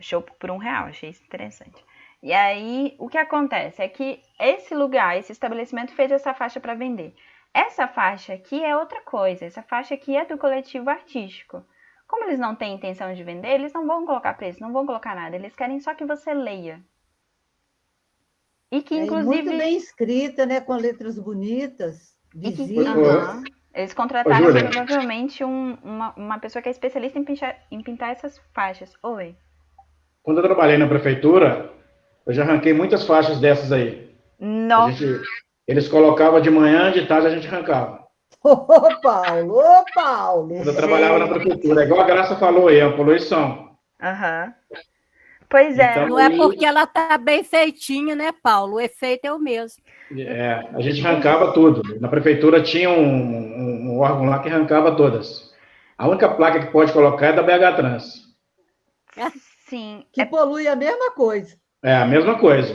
Show por R$1, achei isso interessante. E aí, o que acontece é que esse lugar, esse estabelecimento fez essa faixa para vender. Essa faixa aqui é outra coisa. Essa faixa aqui é do coletivo artístico. Como eles não têm intenção de vender, eles não vão colocar preço, não vão colocar nada. Eles querem só que você leia. E que, E muito inclusive... bem escrita, né? Com letras bonitas, E que, visíveis. eles Ô, contrataram Júlia, provavelmente uma pessoa que é especialista em pintar essas faixas. Oi. quando eu trabalhei na prefeitura, eu já arranquei muitas faixas dessas aí. Nossa. Eles colocavam de manhã, de tarde a gente arrancava. Ô, Paulo, ô, Paulo. Quando eu trabalhava na prefeitura, igual a Graça falou aí, a poluição. Aham. Pois é. Então, Não é porque ela tá bem feitinha, né, Paulo? O efeito é o mesmo. a gente arrancava tudo. Na prefeitura tinha um órgão lá que arrancava todas. A única placa que pode colocar é da BH Trans. Sim. Que polui a mesma coisa. É a mesma coisa.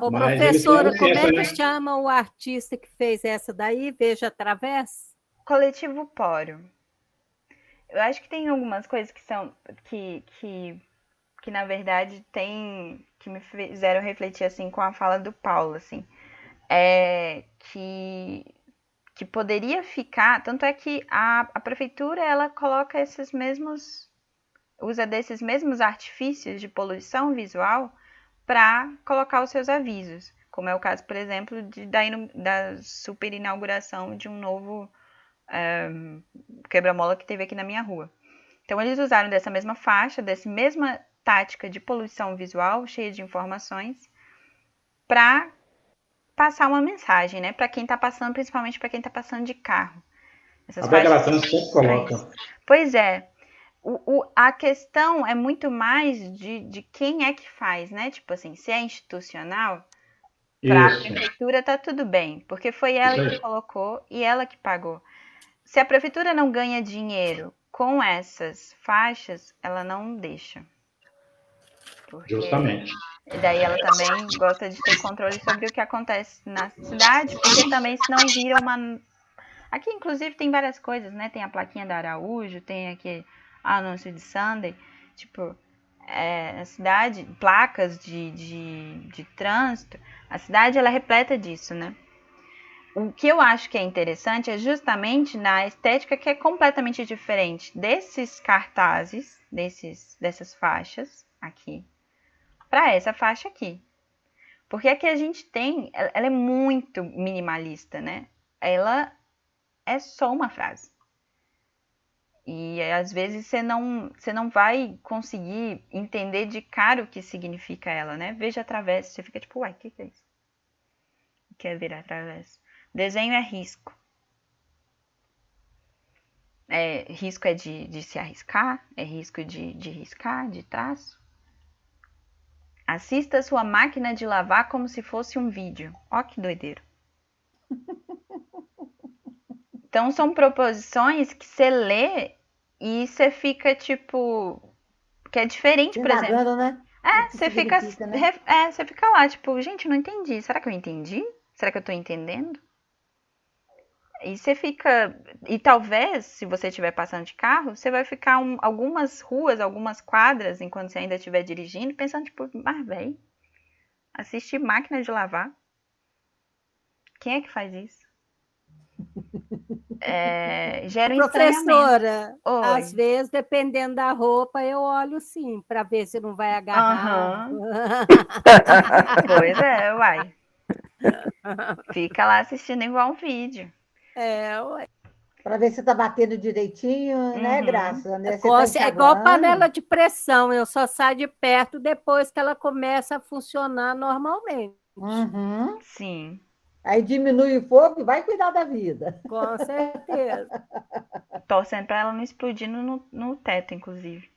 Ô, Mas eles professora, têm como é licença, que né? chama o artista que fez essa daí? Veja através? Coletivo Poro. Eu acho que tem algumas coisas que são... Que na verdade tem... Que me fizeram refletir, assim, com a fala do Paulo, assim. Que poderia ficar... Tanto é que a prefeitura, ela coloca esses mesmos... Usa desses mesmos artifícios de poluição visual para colocar os seus avisos. Como é o caso, por exemplo, da super inauguração de um novo quebra-mola que teve aqui na minha rua. Então, eles usaram dessa mesma faixa, dessa mesma tática de poluição visual, cheia de informações, para passar uma mensagem, né? Para quem está passando, principalmente para quem está passando de carro. Essas A BH faixas... Trans sempre coloca. Pois é. A questão é muito mais de quem é que faz, né? Tipo assim, se é institucional, para a prefeitura tá tudo bem, porque foi ela que colocou e ela que pagou. Se a prefeitura não ganha dinheiro com essas faixas, ela não deixa. Justamente. E daí ela também gosta de ter controle sobre o que acontece na cidade, porque também se não vira uma... Aqui, inclusive, tem várias coisas, né? Tem a plaquinha da Araújo, tem aqui anúncio de Sunday, tipo, a cidade, placas de trânsito, a cidade, ela é repleta disso, né? O que eu acho que é interessante é justamente na estética que é completamente diferente desses cartazes, dessas faixas aqui, para essa faixa aqui. Porque aqui a gente tem, ela é muito minimalista, né? Ela é só uma frase. E às vezes você não vai conseguir entender de cara o que significa ela, né? Veja através, você fica tipo, uai, o que é isso? O que é ver através? Desenho é risco. Risco é de se arriscar, é risco de riscar, de traço. Assista sua máquina de lavar como se fosse um vídeo. Ó que doideiro. Então são proposições que você lê e você fica tipo... Que é diferente, por exemplo. Né? Você fica, né? Você fica lá, tipo, gente, não entendi. Será que eu entendi? Será que eu tô entendendo? E você fica... E talvez, se você estiver passando de carro, você vai ficar algumas ruas, algumas quadras, enquanto você ainda estiver dirigindo, pensando, tipo, mas véi, assistir máquina de lavar? Quem é que faz isso? Gera um Professora, às vezes, dependendo da roupa, eu olho sim, para ver se não vai agarrar. Pois é, uai. Fica lá assistindo igual um vídeo. Ué. Para ver se está batendo direitinho, né, Graça? Né? É igual panela de pressão, eu só saio de perto depois que ela começa a funcionar normalmente. Sim. Aí diminui o fogo e vai cuidar da vida. Com certeza. Torcendo para ela não explodir no teto, inclusive.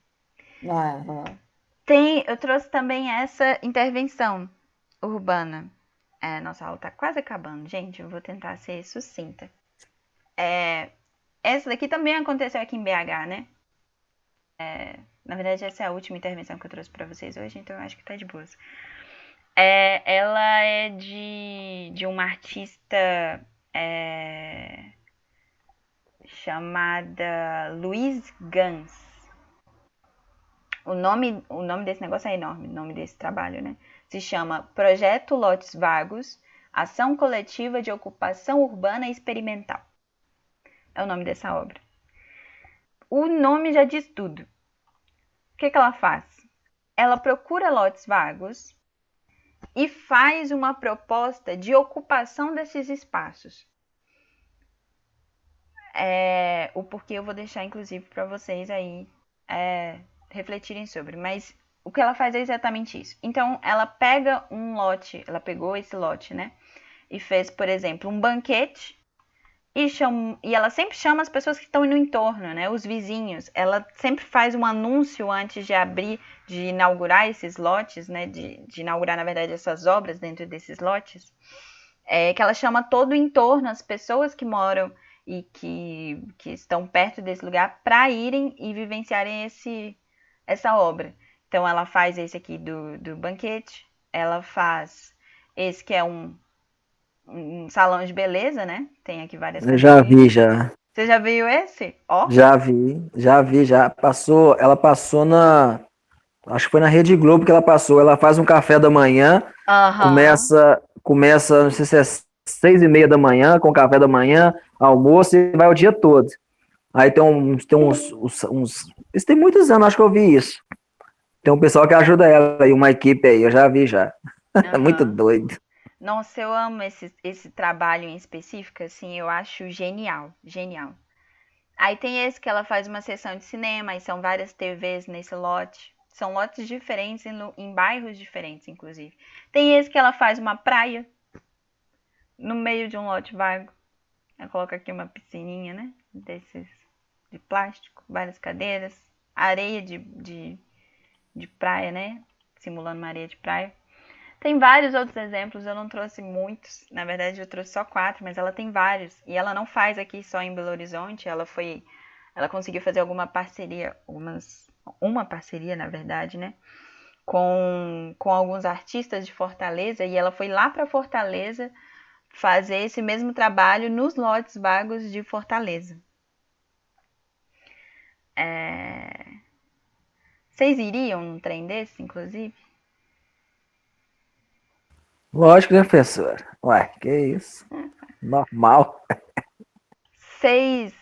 Eu trouxe também essa intervenção urbana. Nossa aula está quase acabando, gente. Eu vou tentar ser sucinta. Essa daqui também aconteceu aqui em BH, né? Na verdade, essa é a última intervenção que eu trouxe para vocês hoje, então eu acho que tá de boas. Ela é de uma artista chamada Louise Gans. O nome desse negócio é enorme, o nome desse trabalho, né? Se chama Projeto Lotes Vagos, Ação Coletiva de Ocupação Urbana Experimental. É o nome dessa obra. O nome já diz tudo. O que ela faz? Ela procura lotes vagos e faz uma proposta de ocupação desses espaços. O porquê eu vou deixar, inclusive, para vocês aí refletirem sobre. Mas o que ela faz é exatamente isso. Então, ela pega um lote, ela pegou esse lote, né? E fez, por exemplo, um banquete. E ela sempre chama as pessoas que estão no entorno, né? Os vizinhos. Ela sempre faz um anúncio antes de abrir, de inaugurar esses lotes, né? De inaugurar, na verdade, essas obras dentro desses lotes. Que ela chama todo o entorno, as pessoas que moram e que estão perto desse lugar, para irem e vivenciarem essa obra. Então, ela faz esse aqui do banquete. Ela faz esse que é um salão de beleza, né? Tem aqui várias Eu já vi, cadeirinhas. já. Você já viu esse? Ó. Já vi. Ela passou acho que foi na Rede Globo que ela passou. Ela faz um café da manhã, começa, não sei se é 6h30 da manhã, com café da manhã, almoço e vai o dia todo. Aí tem uns isso tem muitos anos, acho que eu vi isso. Tem um pessoal que ajuda ela e uma equipe aí, eu já vi já. É muito doido. Nossa, eu amo esse trabalho em específico, assim, eu acho genial, genial. Aí tem esse que ela faz uma sessão de cinema, e são várias TVs nesse lote. São lotes diferentes, em bairros diferentes, inclusive. Tem esse que ela faz uma praia no meio de um lote vago. Ela coloca aqui uma piscininha, né? Desses de plástico, várias cadeiras, areia de praia, né? Simulando uma areia de praia. Tem vários outros exemplos, eu não trouxe muitos. Na verdade, eu trouxe só 4, mas ela tem vários. E ela não faz aqui só em Belo Horizonte, ela conseguiu fazer alguma parceria, uma parceria, na verdade, né? Com alguns artistas de Fortaleza, e ela foi lá para Fortaleza fazer esse mesmo trabalho nos lotes vagos de Fortaleza. Vocês iriam num trem desse, inclusive? Lógico, né, professor? Ué, que isso? Normal. Vocês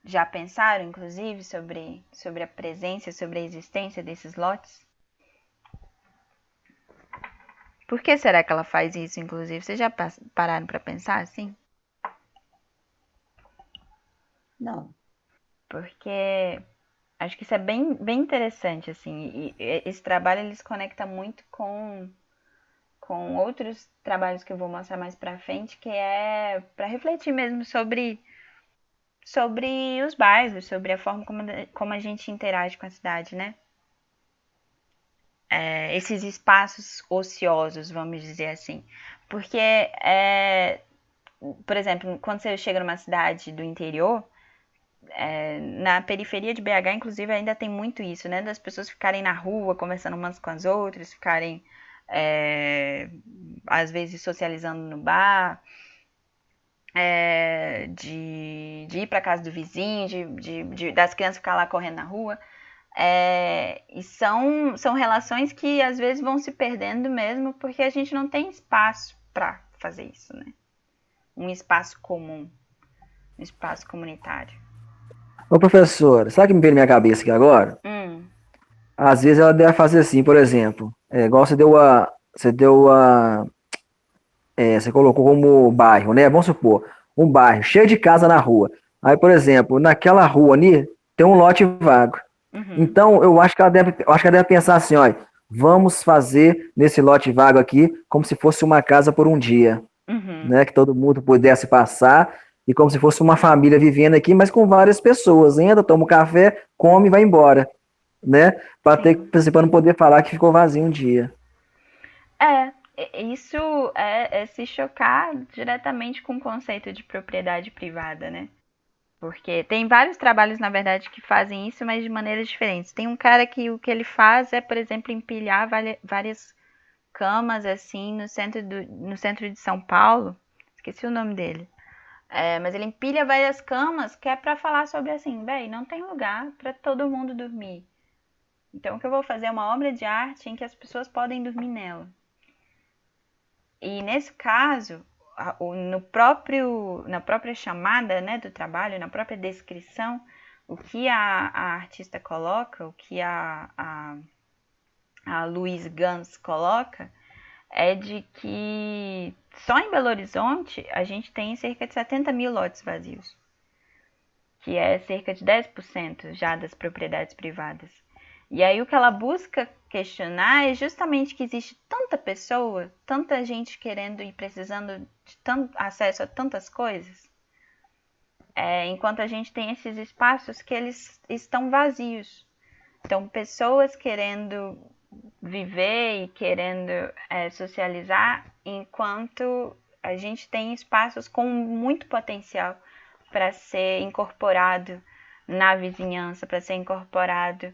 já pensaram, inclusive, sobre a presença, sobre a existência desses lotes? Por que será que ela faz isso, inclusive? Vocês já pararam para pensar assim? Não. Porque acho que isso é bem, bem interessante, assim. E esse trabalho, ele se conecta muito com outros trabalhos que eu vou mostrar mais pra frente, que é para refletir mesmo sobre os bairros, sobre a forma como a gente interage com a cidade, né? Esses espaços ociosos, vamos dizer assim. Porque, por exemplo, quando você chega numa cidade do interior, na periferia de BH, inclusive, ainda tem muito isso, né? Das pessoas ficarem na rua, conversando umas com as outras, ficarem, às vezes, socializando no bar, de ir para casa do vizinho, das crianças ficar lá correndo na rua. E são relações que às vezes vão se perdendo mesmo porque a gente não tem espaço para fazer isso, né? Um espaço comum, um espaço comunitário. Ô, professor, sabe o que me veio na minha cabeça aqui agora? Às vezes ela deve fazer assim, por exemplo, igual você colocou como bairro, né? Vamos supor, um bairro cheio de casa na rua. Aí, por exemplo, naquela rua ali tem um lote vago. Então, eu acho que ela deve pensar assim, olha, vamos fazer nesse lote vago aqui como se fosse uma casa por um dia, né? Que todo mundo pudesse passar e como se fosse uma família vivendo aqui, mas com várias pessoas. Entra, toma um café, come e vai embora, né? Para não poder falar que ficou vazio um dia. Isso é se chocar diretamente com o conceito de propriedade privada, né? Porque tem vários trabalhos, na verdade, que fazem isso, mas de maneiras diferentes. Tem um cara que o que ele faz é, por exemplo, empilhar várias camas, assim, no centro de São Paulo. Esqueci o nome dele. Mas ele empilha várias camas, que é para falar sobre, assim, bem, não tem lugar para todo mundo dormir. Então, o que eu vou fazer é uma obra de arte em que as pessoas podem dormir nela. E nesse caso, na própria chamada, né, do trabalho, na própria descrição, o que a artista coloca, o que a Louise Gans coloca, é de que só em Belo Horizonte a gente tem cerca de 70 mil lotes vazios, que é cerca de 10% já das propriedades privadas. E aí o que ela busca questionar é justamente que existe tanta pessoa, tanta gente querendo e precisando de tanto acesso a tantas coisas, enquanto a gente tem esses espaços que eles estão vazios. Então, pessoas querendo viver e querendo socializar, enquanto a gente tem espaços com muito potencial para ser incorporado na vizinhança, para ser incorporado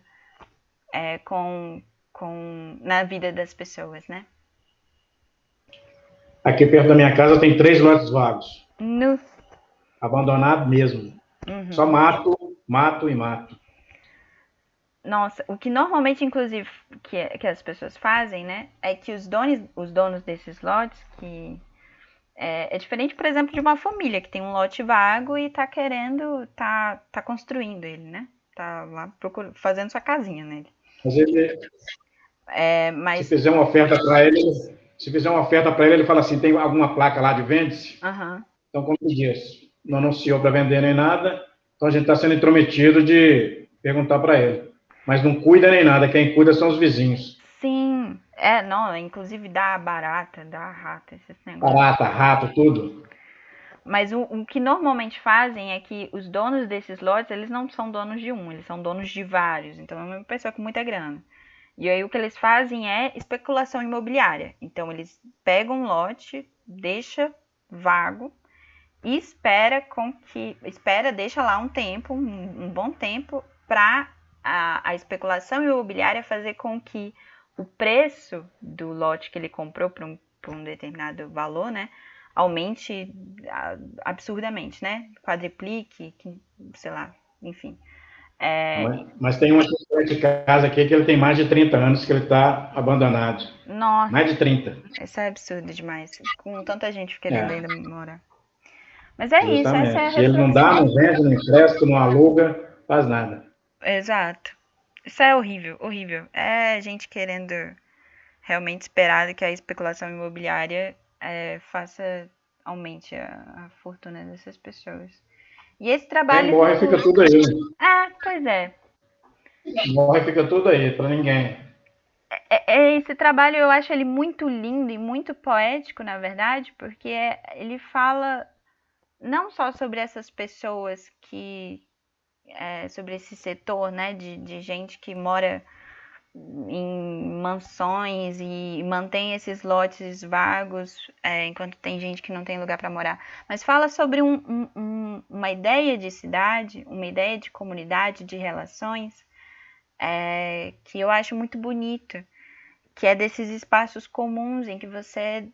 na vida das pessoas, né? Aqui perto da minha casa tem 3 lotes vagos. No... Abandonado mesmo. Uhum. Só mato, mato e mato. Nossa, o que normalmente, inclusive, que as pessoas fazem, né, é que os donos desses lotes, que é diferente, por exemplo, de uma família que tem um lote vago e tá querendo, tá construindo ele, né? Tá lá fazendo sua casinha nele. Mas ele, mas... se fizer uma oferta para ele, ele fala assim, tem alguma placa lá de vende-se? Uhum. Então, como diz, não anunciou para vender nem nada, então a gente está sendo intrometido de perguntar para ele. Mas não cuida nem nada, quem cuida são os vizinhos. Sim, não, inclusive dá barata, dá rata, esses negócios. Barata, rato, tudo. Mas o que normalmente fazem é que os donos desses lotes, eles não são donos de um, eles são donos de vários. Então é uma pessoa com muita grana. E aí o que eles fazem é especulação imobiliária. Então eles pegam um lote, deixa vago e deixa lá um tempo, um bom tempo, para a especulação imobiliária fazer com que o preço do lote que ele comprou por um determinado valor, né, aumente absurdamente, né? Quadriplique, sei lá, enfim. Mas tem uma de casa aqui que ele tem mais de 30 anos que ele está abandonado. Nossa, mais de 30. Isso é absurdo demais, com tanta gente querendo ainda morar. Mas é Justamente. isso, essa é a Se ele não dá, não vende, não empresta, não aluga, faz nada. Exato. Isso é horrível, horrível. É gente querendo realmente esperar que a especulação imobiliária aumente a fortuna dessas pessoas. E esse trabalho... Quem morre fica tudo aí. Né? Pois é. Morre fica tudo aí, para ninguém. Esse trabalho eu acho ele muito lindo e muito poético, na verdade, porque ele fala não só sobre essas pessoas sobre esse setor, né, de gente que mora em mansões e mantém esses lotes vagos, enquanto tem gente que não tem lugar para morar. Mas fala sobre uma ideia de cidade, uma ideia de comunidade, de relações, que eu acho muito bonito, que é desses espaços comuns em que você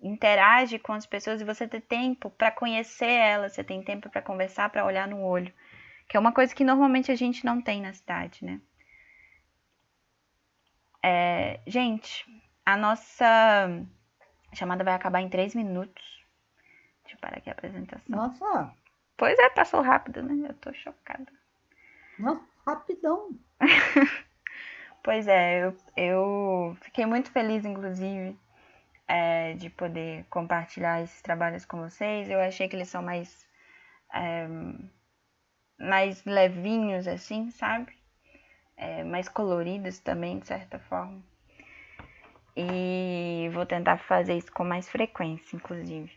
interage com as pessoas e você tem tempo para conhecer elas, você tem tempo para conversar, para olhar no olho, que é uma coisa que normalmente a gente não tem na cidade, né? Gente, a nossa chamada vai acabar em 3 minutos. Deixa eu parar aqui a apresentação. Nossa! Pois é, passou rápido, né? Eu tô chocada. Nossa, rapidão. Pois é, eu fiquei muito feliz, inclusive, de poder compartilhar esses trabalhos com vocês. Eu achei que eles são mais levinhos, assim, sabe? Mais coloridos também, de certa forma. E vou tentar fazer isso com mais frequência, inclusive.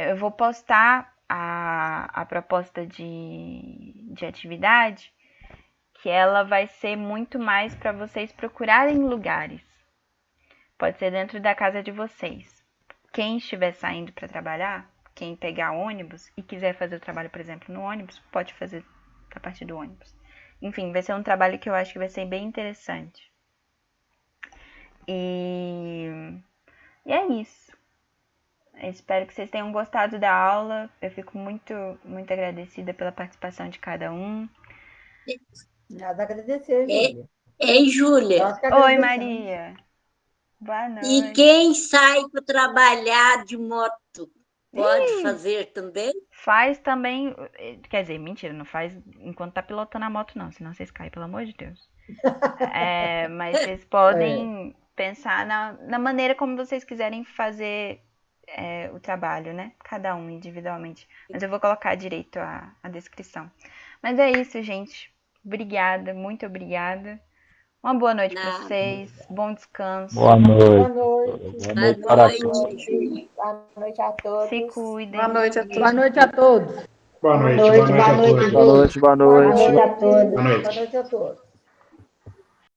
Eu vou postar a proposta de atividade, que ela vai ser muito mais para vocês procurarem lugares. Pode ser dentro da casa de vocês. Quem estiver saindo para trabalhar, quem pegar ônibus e quiser fazer o trabalho, por exemplo, no ônibus, pode fazer a partir do ônibus. Enfim, vai ser um trabalho que eu acho que vai ser bem interessante. E é isso. Eu espero que vocês tenham gostado da aula. Eu fico muito, muito agradecida pela participação de cada um. Nada a agradecer, Júlia. Ei, Júlia. Oi, Maria. Boa noite. E quem sai para trabalhar de moto pode fazer também? Faz também, quer dizer, mentira, não faz enquanto tá pilotando a moto não, senão vocês caem, pelo amor de Deus. Mas vocês podem pensar na maneira como vocês quiserem fazer o trabalho, né? Cada um individualmente. Mas eu vou colocar direito a descrição. Mas é isso, gente. Obrigada, muito obrigada. Uma boa noite para vocês, bom descanso. Boa noite. Boa Boa noite para todos. noite. Boa noite a todos. Se cuidem. Boa noite a todos. Boa noite a todos. Boa noite, Boa noite, boa noite a todos. Boa noite, boa Boa noite. noite a todos. Boa noite. Boa noite a todos.